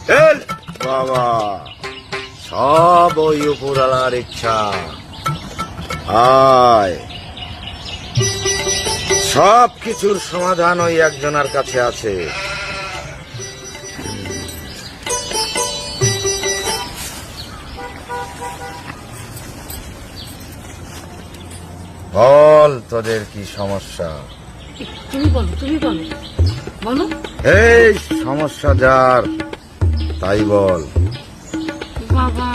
বাবা, সব ওই উপরওয়ালার ইচ্ছা। আয়, সব কিছুর সমাধান ওই একজনের কাছে আছে। বল, তোদের কি সমস্যা? তুমি বলো, তুমি বলো, বলো। এই সমস্যা যার তাই বল। বাবা,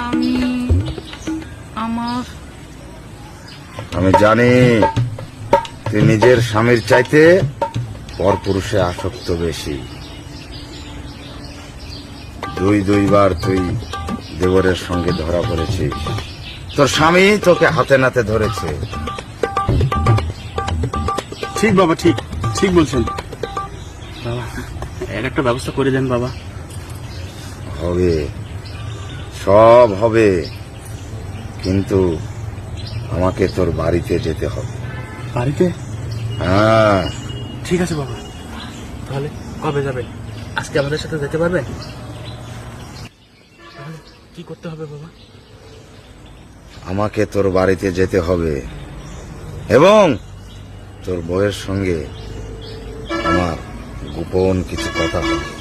আমি জানি তুই নিজের স্বামীর চাইতে পরপুরুষে আসক্ত বেশি। দুইবার তুই দেবরের সঙ্গে ধরা পড়েছিস। তোর স্বামী তোকে হাতে নাতে ধরেছে। ঠিক বাবা, ঠিক ঠিক বলছেন বাবা। এর একটা ব্যবস্থা করে দেন বাবা। হবে, সব হবে, কিন্তু আমাকে তোর বাড়িতে যেতে হবে। বাড়িতে? হ্যাঁ। ঠিক আছে বাবা। তাহলে কবে যাবেন? আজকে আমাদের সাথে যেতে পারবেন? তাহলে কি করতে হবে বাবা? আমাকে তোর বাড়িতে যেতে হবে এবং তোর বউয়ের সঙ্গে আমার গোপন কিছু কথা হবে।